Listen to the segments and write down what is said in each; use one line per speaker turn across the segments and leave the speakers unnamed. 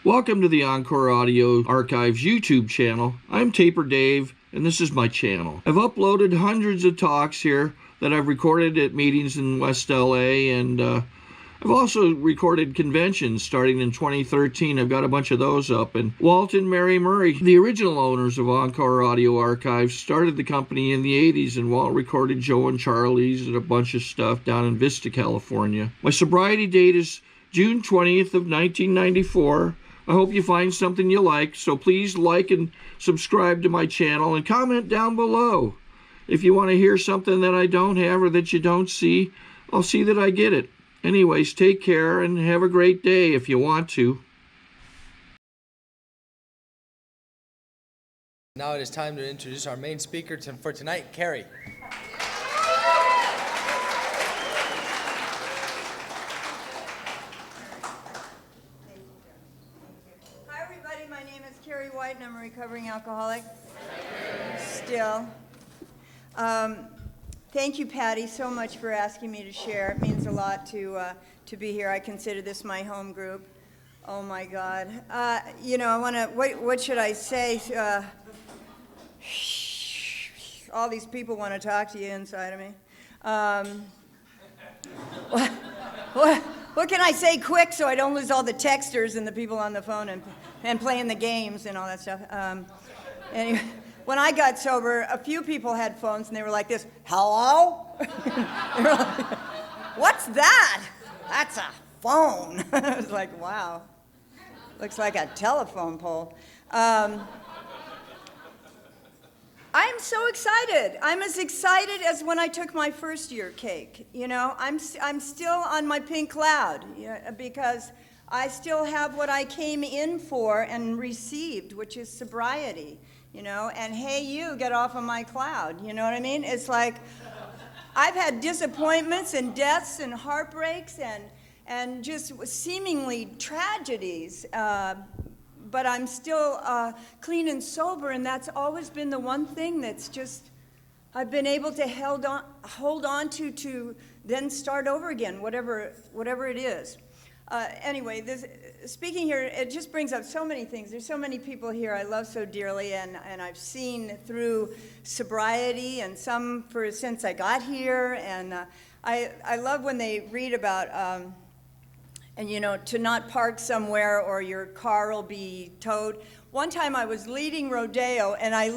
Welcome to the Encore Audio Archives YouTube channel. I'm Taper Dave, and this is my channel. I've uploaded hundreds of talks here that I've recorded at meetings in West LA, and I've also recorded conventions starting in 2013. I've got a bunch of those up. And Walt and Mary Murray, the original owners of Encore Audio Archives, started the company in the 80s, and Walt recorded Joe and Charlie's and a bunch of stuff down in Vista, California. My sobriety date is June 20th of 1994. I hope you find something you like, so please like and subscribe to my channel and comment down below. If you want to hear something that I don't have or that you don't see, I'll see that I get it. Anyways, take care and have a great day if you want to.
Now it is time to introduce our main speaker for tonight, Carrie.
Hi everybody, my name is Carrie White and I'm a recovering alcoholic. Still. Thank you, Patty, so much for asking me to share. It means a lot to be here. I consider this my home group. Oh my God. You know, I want to, what should I say? All these people want to talk to you inside of me. What can I say quick so I don't lose all the texters and the people on the phone and playing the games and all that stuff? Anyway. When I got sober, a few people had phones and they were like this, hello? They were like, what's that? That's a phone. I was like, wow. Looks like a telephone pole. I'm so excited. I'm as excited as when I took my first year cake. You know, I'm still on my pink cloud because I still have what I came in for and received, which is sobriety. You know, and hey, you get off of my cloud. You know what I mean? It's like I've had disappointments and deaths and heartbreaks and just seemingly tragedies, but I'm still clean and sober, and that's always been the one thing that's just I've been able to hold on to then start over again, whatever it is. Anyway, speaking here, it just brings up so many things. There's so many people here I love so dearly, and I've seen through sobriety, and some since I got here, and I love when they read about, and you know, to not park somewhere or your car will be towed. One time I was leading Rodeo, and I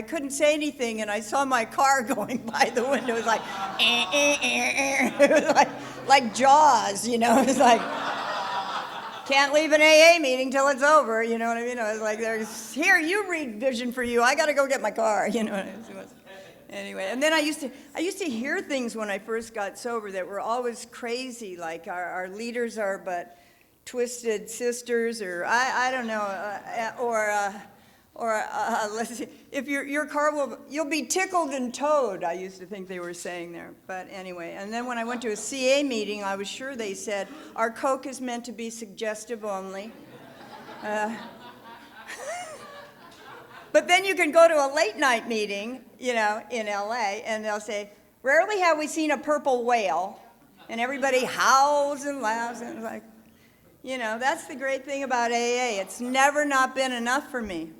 couldn't say anything, and I saw my car going by the window. It was like, It was like Jaws, you know. It was like, can't leave an AA meeting till it's over, you know what I mean? I was like, here, you read Vision for You. I got to go get my car, you know what I mean? Anyway, and then I used to hear things when I first got sober that were always crazy, like our leaders are but twisted sisters, or I don't know, let's see, if your car you'll be tickled and towed, I used to think they were saying there. But anyway, and then when I went to a CA meeting, I was sure they said, our Coke is meant to be suggestive only. But then you can go to a late night meeting, you know, in LA, and they'll say, rarely have we seen a purple whale, and everybody howls and laughs, and it's like, you know, that's the great thing about AA. It's never not been enough for me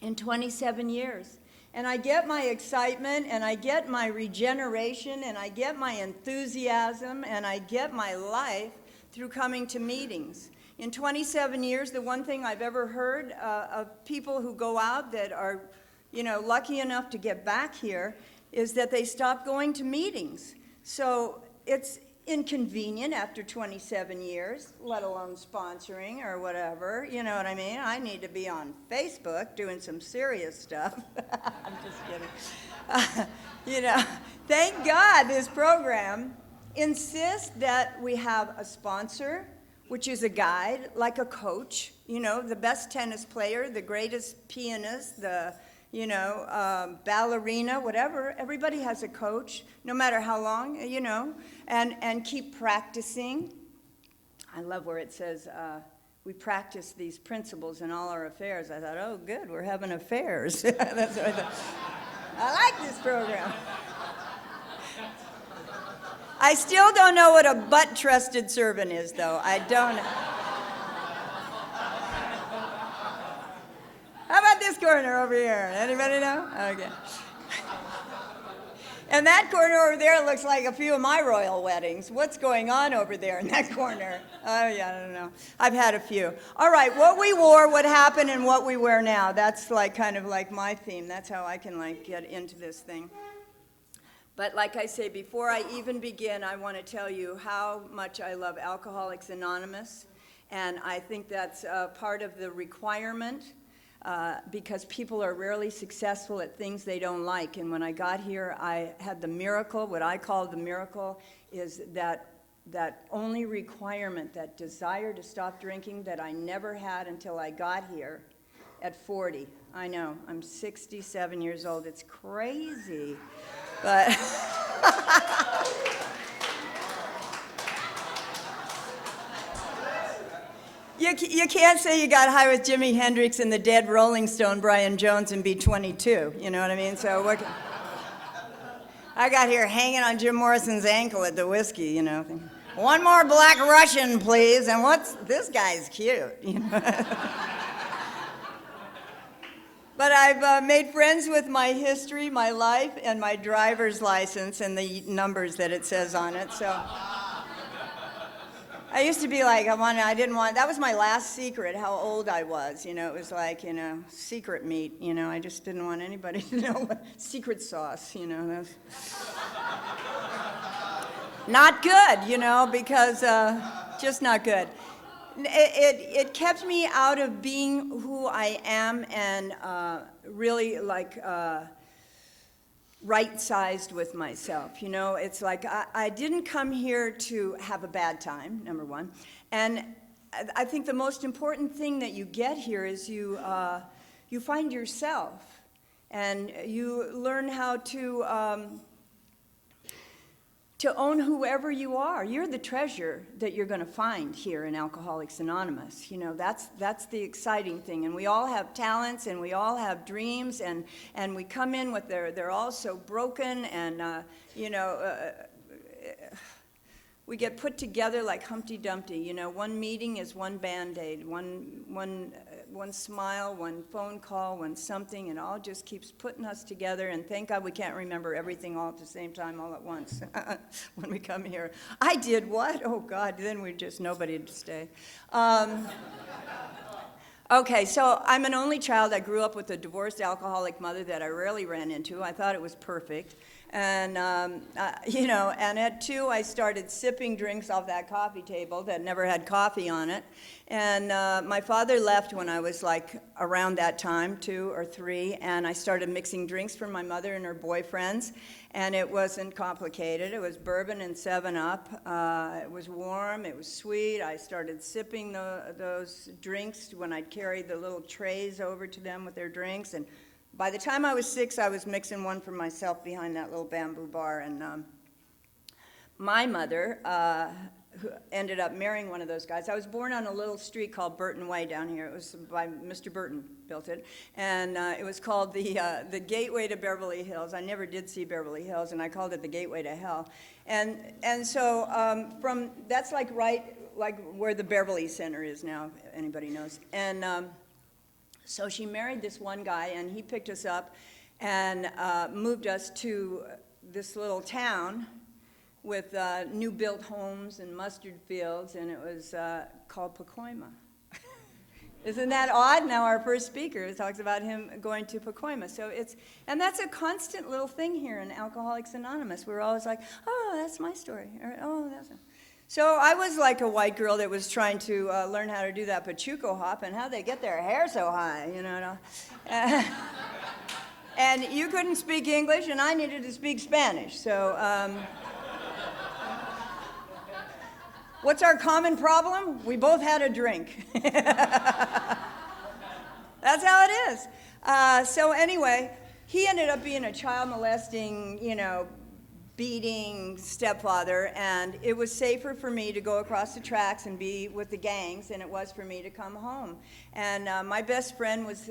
in 27 years. And I get my excitement, and I get my regeneration, and I get my enthusiasm, and I get my life through coming to meetings. In 27 years, the one thing I've ever heard of people who go out that are, you know, lucky enough to get back here is that they stop going to meetings. So it's inconvenient after 27 years, let alone sponsoring or whatever, you know what I mean? I need to be on Facebook doing some serious stuff. I'm just kidding. You know, thank God this program insists that we have a sponsor, which is a guide, like a coach, you know, the best tennis player, the greatest pianist, the, you know, ballerina, whatever. Everybody has a coach, no matter how long, you know, and keep practicing. I love where it says, we practice these principles in all our affairs. I thought, oh, good, we're having affairs. That's what I thought. I like this program. I still don't know what a butt-trusted servant is, though. I don't. corner over here? Anybody know? Okay. And that corner over there looks like a few of my royal weddings. What's going on over there in that corner? Oh, yeah, I don't know. I've had a few. All right, what we wore, what happened, and what we wear now. That's like kind of like my theme. That's how I can like get into this thing. But like I say, before I even begin, I want to tell you how much I love Alcoholics Anonymous. And I think that's part of the requirement. Because people are rarely successful at things they don't like. And when I got here, I had the miracle. What I call the miracle is that only requirement, that desire to stop drinking that I never had until I got here at 40. I know, I'm 67 years old. It's crazy. But You can't say you got high with Jimi Hendrix and the dead Rolling Stone Brian Jones and be 22, you know what I mean? So I got here hanging on Jim Morrison's ankle at the whiskey, you know. One more Black Russian, please, and this guy's cute, you know. But I've made friends with my history, my life, and my driver's license and the numbers that it says on it, so. I used to be like, that was my last secret, how old I was. You know, it was like, you know, secret meat. You know, I just didn't want anybody to know what secret sauce, you know. That's not good, you know, because just not good. It kept me out of being who I am and really like right-sized with myself. You know, it's like I didn't come here to have a bad time, number one. And I think the most important thing that you get here is you find yourself. And you learn how to own whoever you are. You're the treasure that you're going to find here in Alcoholics Anonymous. You know, that's the exciting thing. And we all have talents and we all have dreams and we come in with they're all so broken and, you know, we get put together like Humpty Dumpty. You know, one meeting is one Band-Aid, one smile, one phone call, one something, and all just keeps putting us together. And thank God we can't remember everything all at the same time, all at once, when we come here. I did what? Oh, God, then we're just nobody to stay. Okay, so I'm an only child. I grew up with a divorced alcoholic mother that I rarely ran into. I thought it was perfect. And, you know, and at 2, I started sipping drinks off that coffee table that never had coffee on it. And my father left when I was like around that time, 2 or 3, and I started mixing drinks for my mother and her boyfriends. And it wasn't complicated. It was bourbon and 7-Up. It was warm. It was sweet. I started sipping those drinks when I'd carry the little trays over to them with their drinks. And by the time I was 6, I was mixing one for myself behind that little bamboo bar. And my mother who ended up marrying one of those guys. I was born on a little street called Burton Way down here. It was by Mr. Burton, built it. And it was called the Gateway to Beverley Hills. I never did see Beverly Hills, and I called it the Gateway to Hell. And so that's like right like where the Beverly Center is now, if anybody knows. And so she married this one guy, and he picked us up and moved us to this little town with new built homes and mustard fields, and it was called Pacoima. Isn't that odd? Now our first speaker talks about him going to Pacoima. So and that's a constant little thing here in Alcoholics Anonymous. We're always like, oh, that's my story. Or, oh, that's. So I was like a white girl that was trying to learn how to do that Pachuco hop and how they get their hair so high, you know. And you couldn't speak English, and I needed to speak Spanish. So what's our common problem? We both had a drink. That's how it is. So anyway, he ended up being a child molesting, you know, beating stepfather, and it was safer for me to go across the tracks and be with the gangs than it was for me to come home. And my best friend was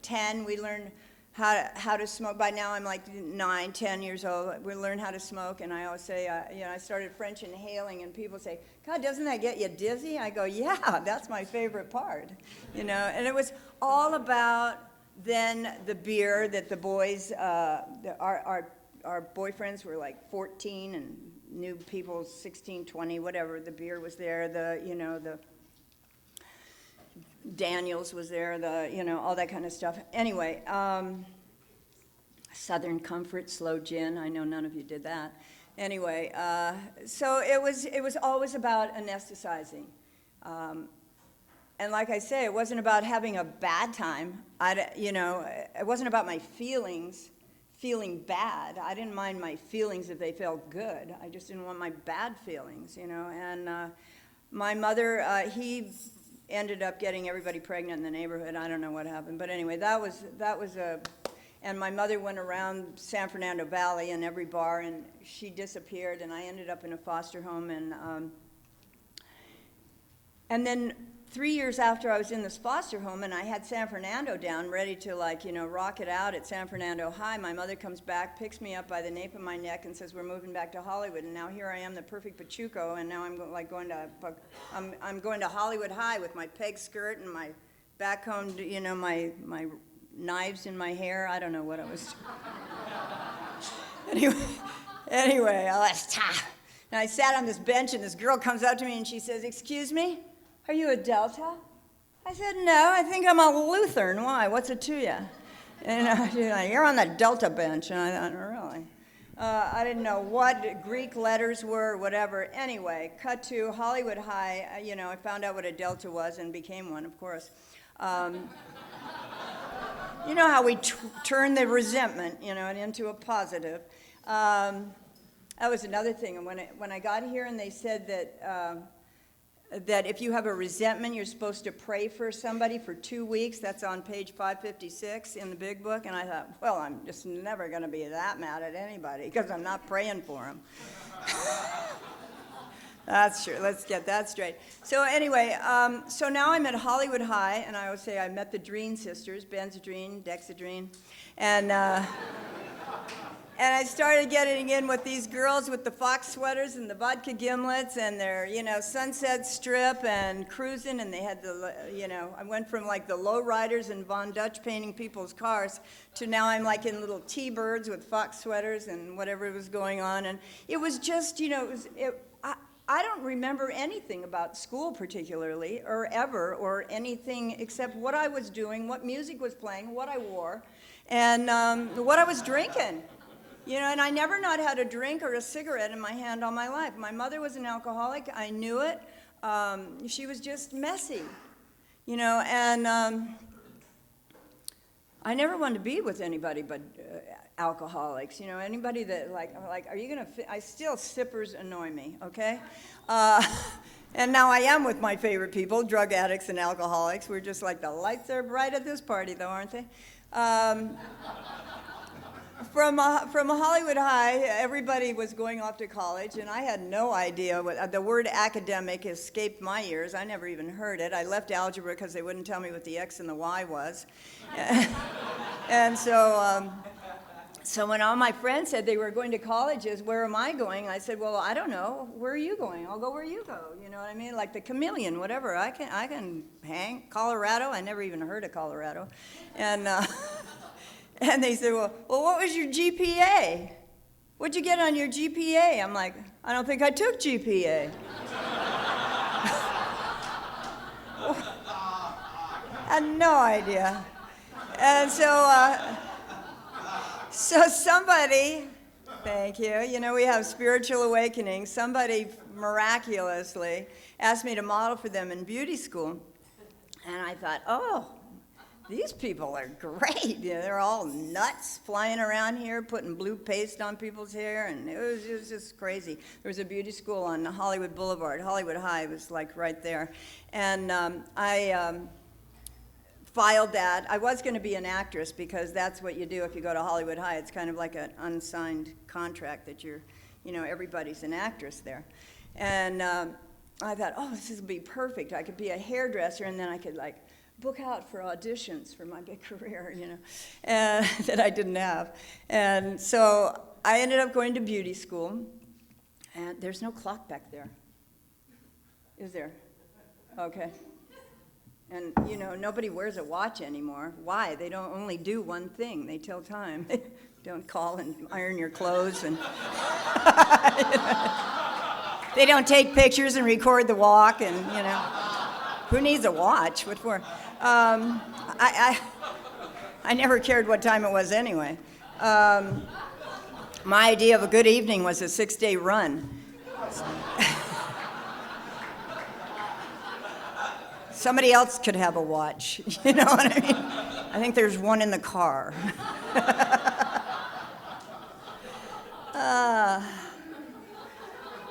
10. We learned how to smoke. By now I'm like 9, 10 years old. We learned how to smoke, and I always say, you know, I started French inhaling, and people say, God, doesn't that get you dizzy? I go, yeah, that's my favorite part, you know. And it was all about then the beer that the boys, our boyfriends were like 14 and new people 16, 20, whatever. The beer was there. The Daniels was there. All that kind of stuff. Anyway, Southern Comfort, slow gin. I know none of you did that. Anyway, so it was always about anesthetizing. And like I say, it wasn't about having a bad time. It wasn't about my feelings feeling bad. I didn't mind my feelings if they felt good. I just didn't want my bad feelings, And my mother, he ended up getting everybody pregnant in the neighborhood. I don't know what happened, but anyway, that was and my mother went around San Fernando Valley in every bar, and she disappeared, and I ended up in a foster home, and then 3 years after I was in this foster home and I had San Fernando down ready to rock it out at San Fernando High, my mother comes back, picks me up by the nape of my neck and says, we're moving back to Hollywood. And now here I am, the perfect Pachuco, and now I'm going to Hollywood High with my peg skirt and my back combed, my knives in my hair. I don't know what I was Anyway, and I sat on this bench and this girl comes up to me and she says, excuse me? Are you a Delta? I said, no, I think I'm a Lutheran. Why? What's it to you? And she's like, you're on the Delta bench. And I thought, really? I didn't know what Greek letters were or whatever. Anyway, cut to Hollywood High. I found out what a Delta was and became one, of course. You know how we turn the resentment, into a positive. That was another thing. And when I got here and they said that if you have a resentment, you're supposed to pray for somebody for 2 weeks. That's on page 556 in the big book. And I thought, well, I'm just never going to be that mad at anybody because I'm not praying for them. That's true. Let's get that straight. So anyway, so now I'm at Hollywood High, and I always say I met the Dreen sisters, Benzedrine, Dexedrine, and I started getting in with these girls with the fox sweaters and the vodka gimlets and their, Sunset Strip and cruising. And they had I went from like the low riders and Von Dutch painting people's cars to now I'm like in little T-birds with fox sweaters and whatever was going on. And it was just, I don't remember anything about school particularly or ever or anything except what I was doing, what music was playing, what I wore, and what I was drinking. And I never not had a drink or a cigarette in my hand all my life. My mother was an alcoholic. I knew it. She was just messy, and I never wanted to be with anybody but alcoholics, anybody that I'm like, are you going to, still sippers annoy me, okay? And now I am with my favorite people, drug addicts and alcoholics. We're just like, the lights are bright at this party though, aren't they? From Hollywood High, everybody was going off to college, and I had no idea what the word academic escaped my ears. I never even heard it. I left algebra because they wouldn't tell me what the X and the Y was. And so when all my friends said they were going to colleges, where am I going? I said, well, I don't know. Where are you going? I'll go where you go. You know what I mean? Like the chameleon, whatever. I can hang. Colorado, I never even heard of Colorado. And and they said, well, what was your GPA? What'd you get on your GPA? I'm like, I don't think I took GPA. I had no idea. And so somebody, thank you, we have spiritual awakening. Somebody miraculously asked me to model for them in beauty school. And I thought, oh, these people are great. They're all nuts flying around here, putting blue paste on people's hair, and it was just crazy. There was a beauty school on Hollywood Boulevard. Hollywood High was like right there. And I filed that. I was going to be an actress because that's what you do if you go to Hollywood High. It's kind of like an unsigned contract that you're, everybody's an actress there. And I thought, oh, this will be perfect. I could be a hairdresser, and then I could book out for auditions for my big career, and that I didn't have. And so I ended up going to beauty school, and there's no clock back there. Is there? Okay. And, you know, nobody wears a watch anymore. Why? They don't only do one thing. They tell time. They don't call and iron your clothes. And they don't take pictures and record the walk. And, you know, who needs a watch? What for? I never cared what time it was anyway. My idea of a good evening was a 6-day run. Somebody else could have a watch, you know what I mean? I think there's one in the car.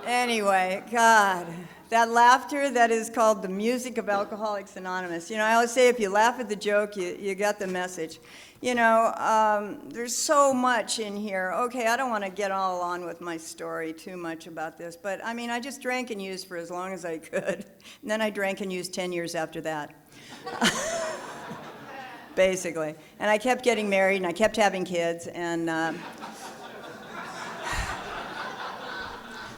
Anyway, God, that laughter, that is called the music of Alcoholics Anonymous. You know, I always say if you laugh at the joke, you got the message. You know, there's so much in here. Okay, I don't want to get all on with my story too much about this, but I mean, I just drank and used for as long as I could. And then I drank and used 10 years after that. Basically. And I kept getting married and I kept having kids, and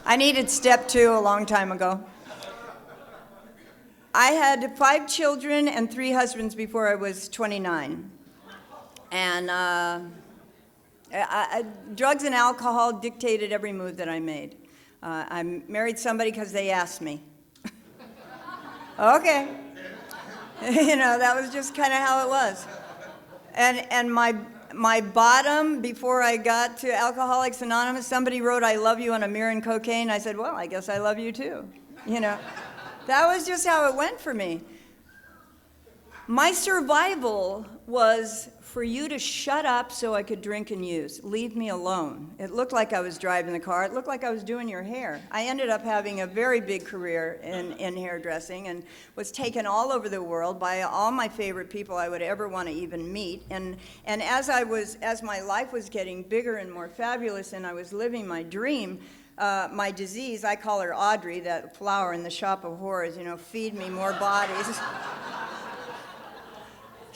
I needed step 2 a long time ago. I had 5 children and 3 husbands before I was 29. And drugs and alcohol dictated every move that I made. I married somebody because they asked me. Okay. You know, that was just kind of how it was. And my bottom, before I got to Alcoholics Anonymous, somebody wrote, "I love you" on a mirror and cocaine. I said, well, I guess I love you too. You know, that was just how it went for me. My survival was for you to shut up so I could drink and use. Leave me alone. It looked like I was driving the car. It looked like I was doing your hair. I ended up having a very big career in hairdressing and was taken all over the world by all my favorite people I would ever want to even meet. And as my life was getting bigger and more fabulous and I was living my dream, my disease, I call her Audrey, that flower in the shop of horrors, you know, feed me more bodies.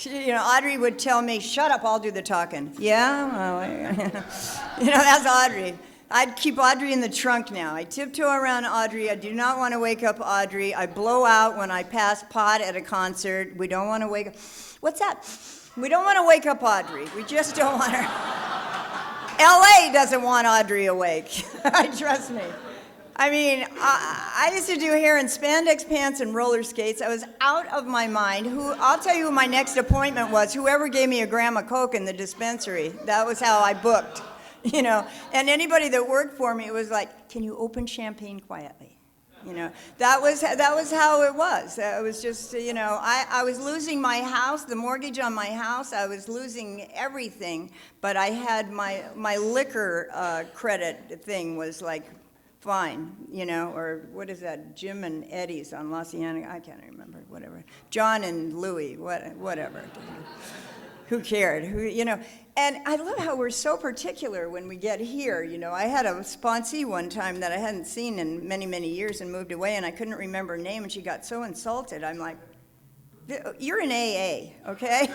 You know, Audrey would tell me, shut up, I'll do the talking. Yeah? Well, you know, that's Audrey. I'd keep Audrey in the trunk now. I tiptoe around Audrey. I do not want to wake up Audrey. I blow out when I pass pot at a concert. We don't want to wake up. What's that? We don't want to wake up Audrey. We just don't want her. LA doesn't want Audrey awake. Trust me. I mean, I used to do hair in spandex pants and roller skates. I was out of my mind. I'll tell you who my next appointment was. Whoever gave me a gram of Coke in the dispensary. That was how I booked, you know. And anybody that worked for me, it was like, can you open champagne quietly? You know, that was how it was. It was just, you know, I was losing my house, the mortgage on my house. I was losing everything. But I had my liquor credit thing was like, fine, you know, or what is that, Jim and Eddie's on La Cienega, I can't remember, whatever. John and Louie, whatever. Who cared? You know, and I love how we're so particular when we get here, you know. I had a sponsee one time that I hadn't seen in many, many years and moved away, and I couldn't remember her name, and she got so insulted. I'm like, you're in AA, okay?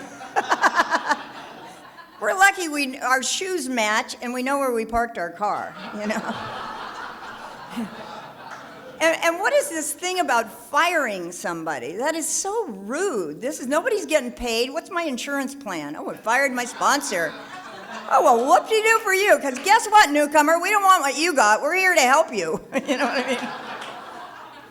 We're lucky our shoes match, and we know where we parked our car, you know. And what is this thing about firing somebody? That is so rude. Nobody's getting paid. What's my insurance plan? Oh, I fired my sponsor. Oh, well, whoop-de-doo for you, because guess what, newcomer? We don't want what you got. We're here to help you. You know what I mean?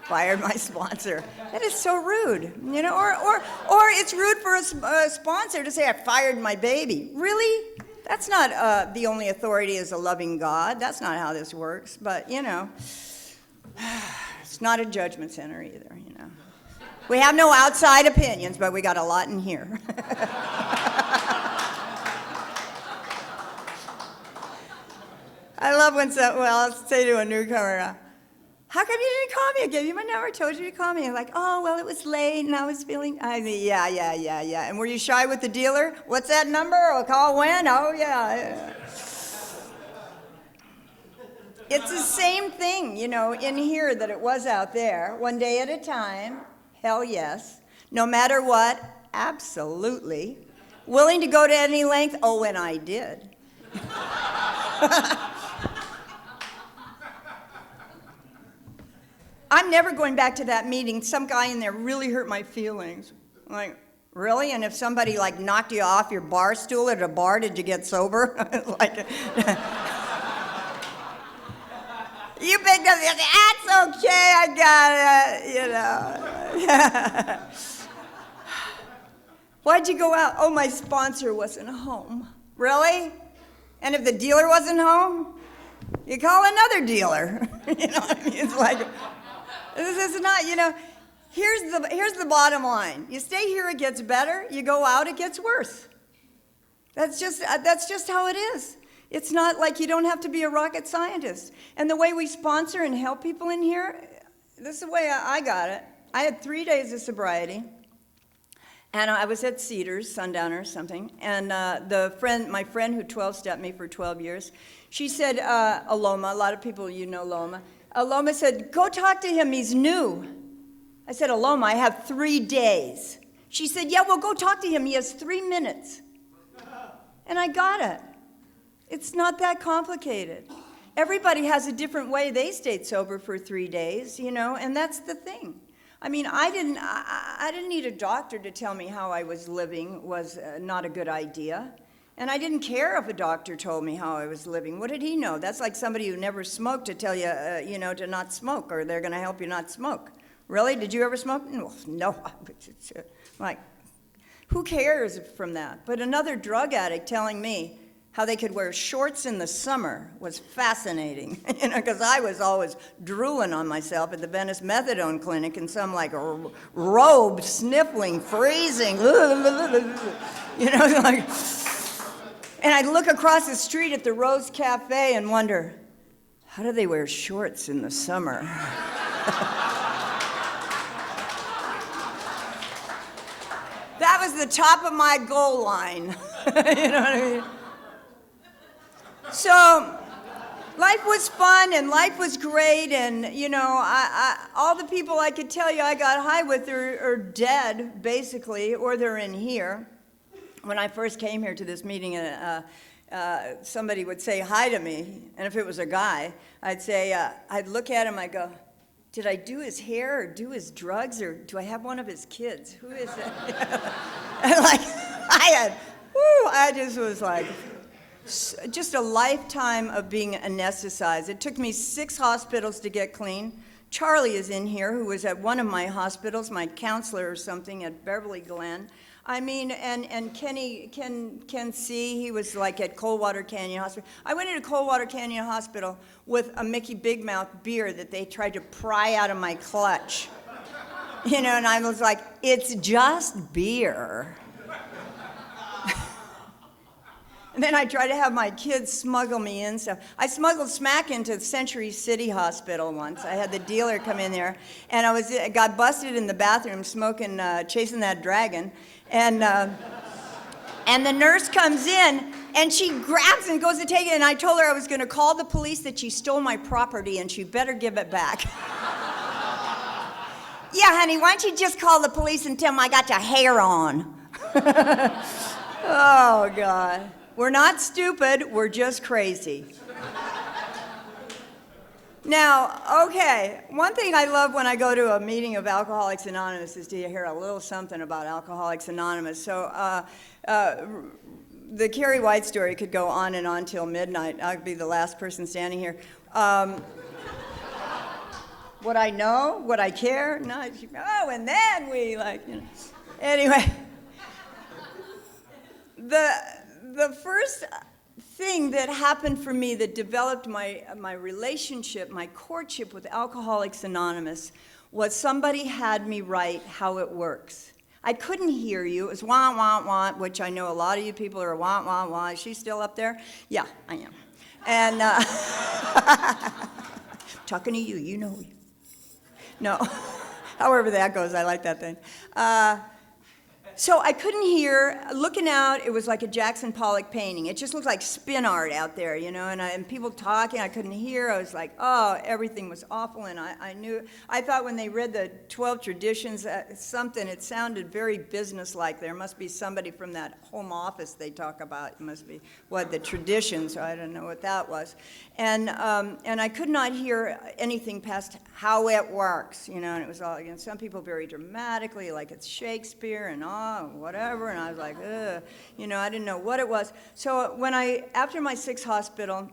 Fired my sponsor. That is so rude, you know? Or it's rude for a sponsor to say, I fired my baby. Really? That's not the only authority is a loving God. That's not how this works. But, you know, it's not a judgment center either, you know. We have no outside opinions, but we got a lot in here. I love when I'll say to a newcomer, how come you didn't call me? I gave you my number, I told you to call me. I'm like, oh, well, it was late and I was feeling, yeah. And were you shy with the dealer? What's that number? I'll call when? Oh, yeah. It's the same thing, you know, in here that it was out there. One day at a time, hell yes. No matter what, absolutely. Willing to go to any length? Oh, and I did. I'm never going back to that meeting. Some guy in there really hurt my feelings. I'm like, really? And if somebody like knocked you off your bar stool at a bar, did you get sober? Like, you picked up, that's okay, I got it, you know. Why'd you go out? Oh, my sponsor wasn't home. Really? And if the dealer wasn't home, you call another dealer. You know what I mean? It's like, this is not, you know, here's the bottom line. You stay here, it gets better. You go out, it gets worse. That's just how it is. It's not like you don't have to be a rocket scientist. And the way we sponsor and help people in here, this is the way I got it. I had 3 days of sobriety, and I was at Cedars, Sundowner or something, and my friend who 12-stepped me for 12 years, she said, Aloma, a lot of people, you know Loma. Aloma said, go talk to him, he's new. I said, Aloma, I have 3 days. She said, yeah, well, go talk to him, he has 3 minutes. And I got it. It's not that complicated. Everybody has a different way they stayed sober for 3 days, you know, and that's the thing. I mean, I didn't need a doctor to tell me how I was living was not a good idea. And I didn't care if a doctor told me how I was living. What did he know? That's like somebody who never smoked to tell you, you know, to not smoke, or they're going to help you not smoke. Really? Did you ever smoke? No. Like, who cares from that? But another drug addict telling me how they could wear shorts in the summer was fascinating, you know, because I was always drooling on myself at the Venice Methadone Clinic in some like robe, sniffling, freezing, you know, like, and I'd look across the street at the Rose Cafe and wonder, how do they wear shorts in the summer? That was the top of my goal line, you know what I mean? So life was fun and life was great, and you know, all the people I could tell you I got high with are dead, basically, or they're in here. When I first came here to this meeting, somebody would say hi to me, and if it was a guy, I'd say, I'd look at him, I'd go, did I do his hair or do his drugs, or do I have one of his kids? Who is it? And like, I just was like, just a lifetime of being anesthetized. It took me 6 hospitals to get clean. Charlie is in here, who was at one of my hospitals, my counselor or something at Beverly Glen. I mean, and Kenny can see, he was like at Coldwater Canyon Hospital. I went into Coldwater Canyon Hospital with a Mickey Big Mouth beer that they tried to pry out of my clutch. You know, and I was like, it's just beer. And then I tried to have my kids smuggle me in stuff. I smuggled smack into Century City Hospital once. I had the dealer come in there, and I got busted in the bathroom smoking, chasing that dragon. And the nurse comes in, and she grabs and goes to take it, and I told her I was going to call the police that she stole my property, and she better give it back. Yeah, honey, why don't you just call the police and tell them I got your hair on? Oh, God. We're not stupid, we're just crazy. Now, okay, one thing I love when I go to a meeting of Alcoholics Anonymous is to hear a little something about Alcoholics Anonymous. So the Carrie White story could go on and on till midnight. I'd be the last person standing here. Would I know? Would I care? No, and then we like, you know. Anyway, the first thing that happened for me that developed my relationship, my courtship with Alcoholics Anonymous, was somebody had me write how it works. I couldn't hear you. It was wah, wah, wah, which I know a lot of you people are wah, wah, wah. Is she still up there? Yeah, I am. And talking to you, you know. No, however that goes, I like that thing. So I couldn't hear, looking out, it was like a Jackson Pollock painting. It just looked like spin art out there, you know, and people talking, I couldn't hear. I was like, oh, everything was awful, and I thought when they read the 12 traditions, it sounded very businesslike. There must be somebody from that home office they talk about. It must be, the traditions, I don't know what that was. And I could not hear anything past how it works, you know, and it was all, again, some people very dramatically, like it's Shakespeare and whatever, and I was like, ugh, you know, I didn't know what it was. So after my 6th hospital,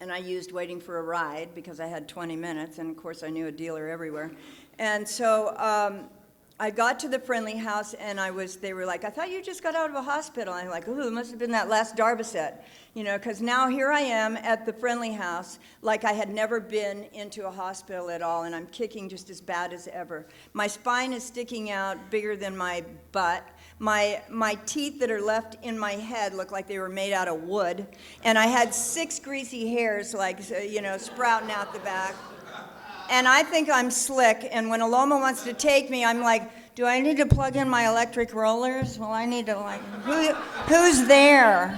and I used waiting for a ride because I had 20 minutes, and of course I knew a dealer everywhere, and so I got to the friendly house, and they were like, I thought you just got out of a hospital. And I'm like, ooh, it must have been that last Darbyset, you know, because now here I am at the friendly house, like I had never been into a hospital at all, and I'm kicking just as bad as ever. My spine is sticking out bigger than my butt. My teeth that are left in my head look like they were made out of wood, and I had 6 greasy hairs, like, you know, sprouting out the back. And I think I'm slick, and when Aloma wants to take me, I'm like, do I need to plug in my electric rollers? Well, I need to, like, who's there?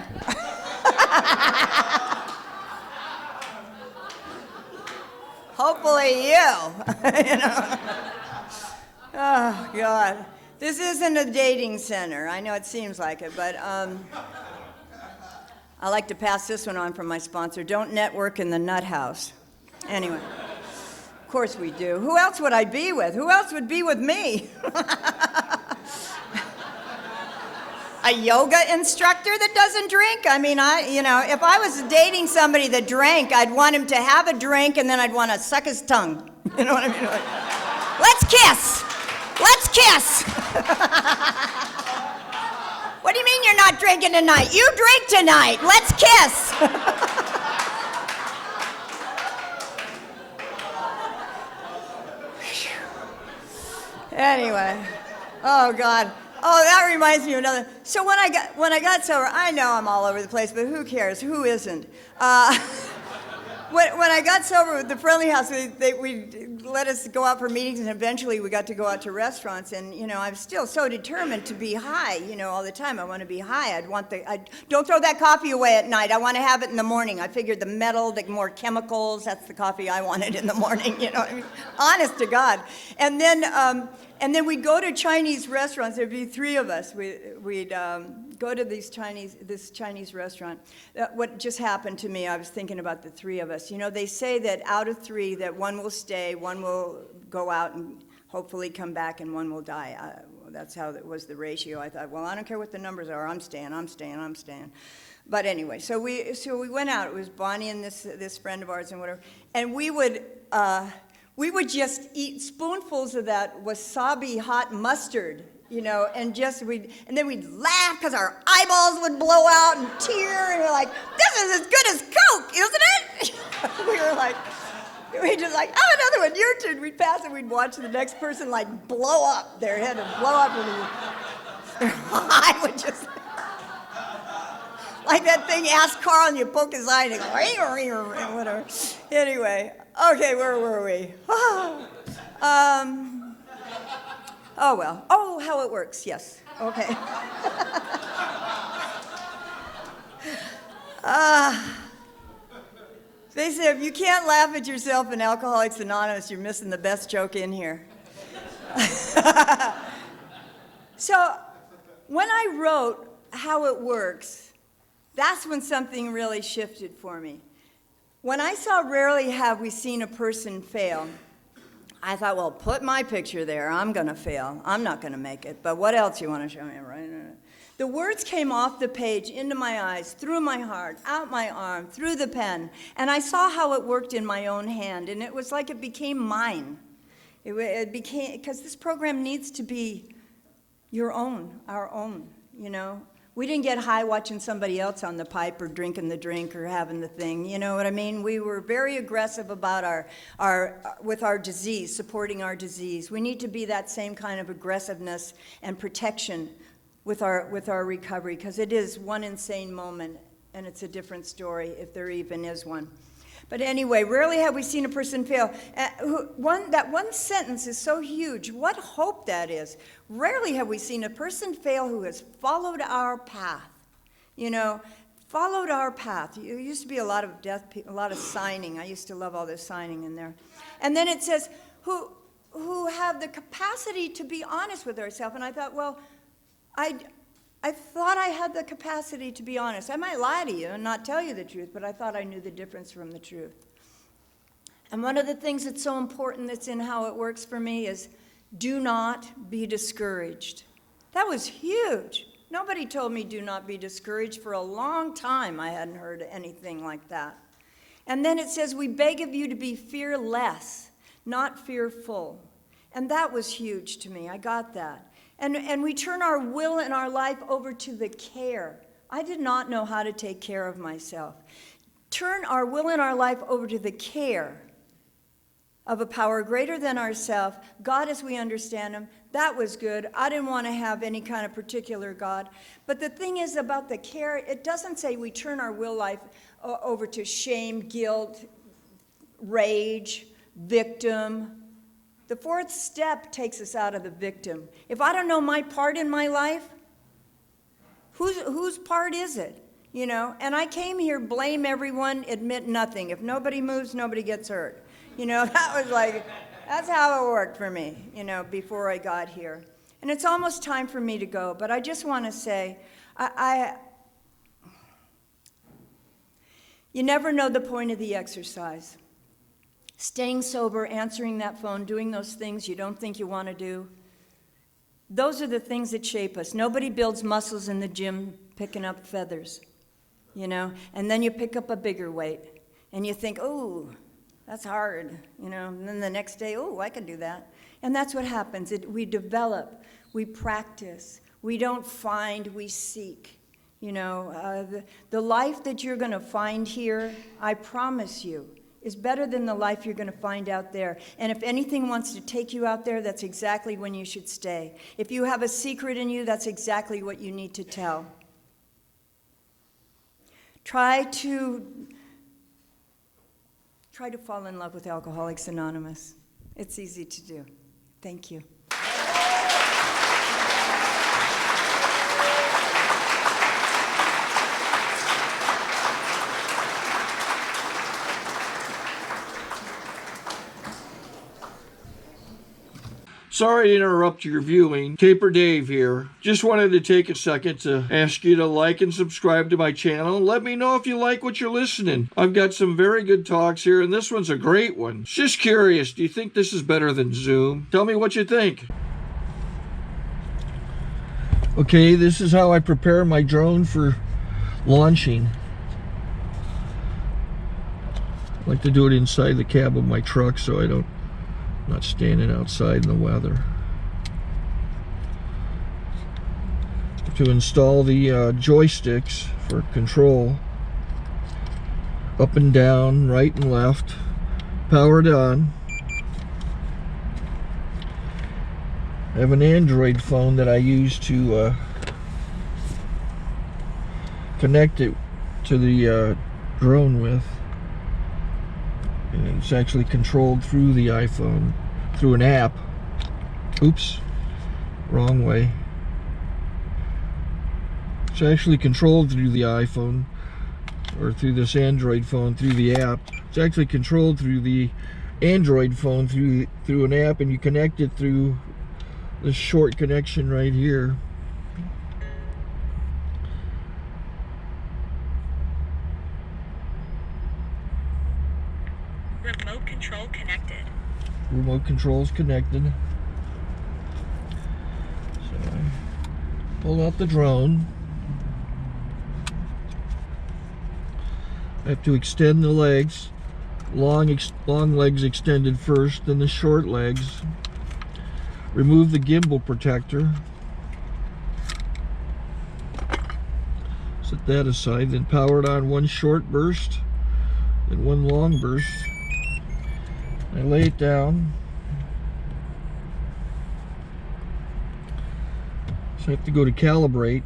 Hopefully you. You know? Oh, God. This isn't a dating center. I know it seems like it, but I like to pass this one on from my sponsor. Don't network in the nut house. Anyway. Of course we do. Who else would I be with? Who else would be with me? A yoga instructor that doesn't drink? I mean, if I was dating somebody that drank, I'd want him to have a drink and then I'd want to suck his tongue. You know what I mean? Like, let's kiss. Let's kiss. What do you mean you're not drinking tonight? You drink tonight. Let's kiss. Anyway, oh God, that reminds me of another. So when I got sober, I know I'm all over the place, but who cares? Who isn't? When I got sober with the Friendly House, we let us go out for meetings, and eventually we got to go out to restaurants. And you know, I'm still so determined to be high. You know, all the time I want to be high. I don't throw that coffee away at night. I want to have it in the morning. I figured the metal, the more chemicals. That's the coffee I wanted in the morning. You know, I mean, honest to God. And then we'd go to Chinese restaurants. There'd be 3 of us. We'd go to this Chinese restaurant. What just happened to me, I was thinking about the 3 of us. You know, they say that out of 3, that 1 will stay, 1 will go out and hopefully come back, and 1 will die. That's how it was the ratio. I thought, well, I don't care what the numbers are. I'm staying. But anyway, so we went out. It was Bonnie and this friend of ours and whatever. And we would just eat spoonfuls of that wasabi hot mustard, you know, and then we'd laugh because our eyeballs would blow out and tear, and we're like, this is as good as Coke, isn't it? we just like, oh, another one, your turn. We'd pass and we'd watch the next person like blow up, their head would blow up, and I would just, like that thing, Ask Carl, and you poke his eye and he go, whatever. Anyway, okay, where were we? Oh, well. Oh, how it works, yes. Okay. They say if you can't laugh at yourself in Alcoholics Anonymous, you're missing the best joke in here. So when I wrote How It Works, that's when something really shifted for me. When I saw Rarely Have We Seen a Person Fail, I thought, well, put my picture there. I'm going to fail. I'm not going to make it. But what else you want to show me, right? The words came off the page, into my eyes, through my heart, out my arm, through the pen. And I saw how it worked in my own hand. And it was like it became mine. It became, because this program needs to be your own, our own, you know. We didn't get high watching somebody else on the pipe or drinking the drink or having the thing, you know what I mean? We were very aggressive about with our disease, supporting our disease. We need to be that same kind of aggressiveness and protection with our recovery, because it is one insane moment, and it's a different story if there even is one. But anyway, rarely have we seen a person fail. That one sentence is so huge. What hope that is. Rarely have we seen a person fail who has followed our path. You know, followed our path. There used to be a lot of a lot of signing. I used to love all this signing in there. And then it says, who have the capacity to be honest with ourselves. And I thought, well, I thought I had the capacity to be honest. I might lie to you and not tell you the truth, but I thought I knew the difference from the truth. And one of the things that's so important that's in how it works for me is do not be discouraged. That was huge. Nobody told me do not be discouraged. For a long time, I hadn't heard anything like that. And then it says, we beg of you to be fearless, not fearful. And that was huge to me. I got that. And we turn our will and our life over to the care. I did not know how to take care of myself. Turn our will and our life over to the care of a power greater than ourselves, God as we understand him. That was good. I didn't want to have any kind of particular God. But the thing is about the care, it doesn't say we turn our will life over to shame, guilt, rage, victim. The fourth step takes us out of the victim. If I don't know my part in my life, whose part is it? You know, and I came here, blame everyone, admit nothing. If nobody moves, nobody gets hurt. You know, that was like, that's how it worked for me, you know, before I got here. And it's almost time for me to go, but I just want to say, you never know the point of the exercise. Staying sober, answering that phone, doing those things you don't think you want to do. Those are the things that shape us. Nobody builds muscles in the gym picking up feathers, you know. And then you pick up a bigger weight, and you think, oh, that's hard, you know. And then the next day, oh, I can do that. And that's what happens. We develop, we practice. We don't find, we seek. You know, the life that you're going to find here, I promise you, is better than the life you're going to find out there. And if anything wants to take you out there, that's exactly when you should stay. If you have a secret in you, that's exactly what you need to tell. Try to fall in love with Alcoholics Anonymous. It's easy to do. Thank you.
Sorry to interrupt your viewing. Taper Dave here. Just wanted to take a second to ask you to like and subscribe to my channel. And let me know if you like what you're listening. I've got some very good talks here, and this one's a great one. Just curious, do you think this is better than Zoom? Tell me what you think. Okay, this is how I prepare my drone for launching. I like to do it inside the cab of my truck so I'm not standing outside in the weather. To install the joysticks for control, up and down, right and left, powered on. I have an Android phone that I use to connect it to the drone with. And it's actually controlled through the iPhone, through an app. Oops, wrong way. It's actually controlled through the iPhone, or through this Android phone, through the app. It's actually controlled through the Android phone, through an app, and you connect it through this short connection right here.
Remote control connected.
Remote control's connected. So I pull out the drone. I have to extend the legs. Long legs extended first, then the short legs. Remove the gimbal protector. Set that aside, then power it on one short burst, then one long burst. I lay it down. So I have to go to calibrate.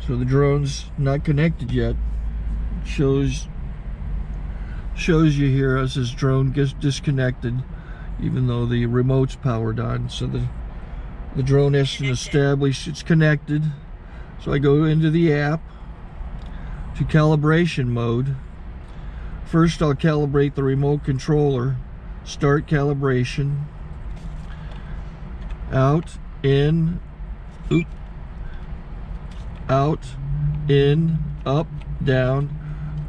So the drone's not connected yet. It shows shows you here as this drone gets disconnected, even though the remote's powered on. So the drone has to establish it's connected. So I go into the app to calibration mode. First I'll calibrate the remote controller. Start calibration. Out, in, out, in, up, down,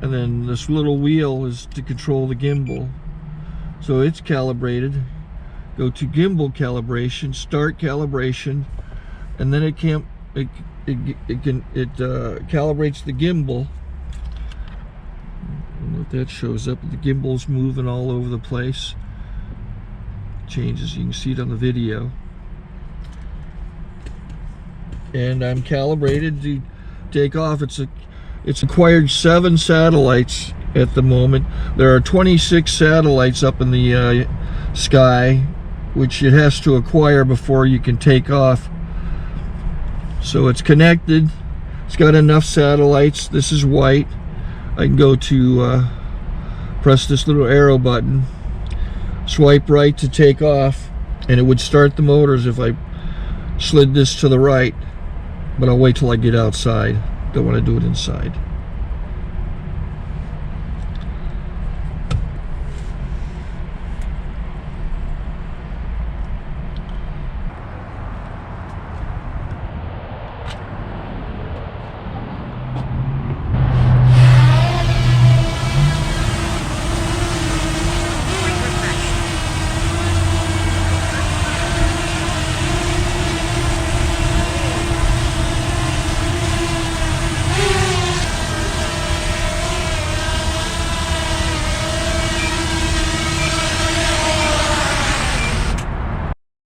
and then this little wheel is to control the gimbal. So it's calibrated. Go to gimbal calibration, start calibration, and then it calibrates the gimbal. I don't know if that shows up. The gimbal's moving all over the place. Changes, you can see it on the video. And I'm calibrated to take off. It's acquired 7 satellites at the moment. There are 26 satellites up in the sky, which it has to acquire before you can take off. So it's connected. It's got enough satellites. This is white. I can go to press this little arrow button, swipe right to take off, and it would start the motors if I slid this to the right. But I'll wait till I get outside. Don't want to do it inside.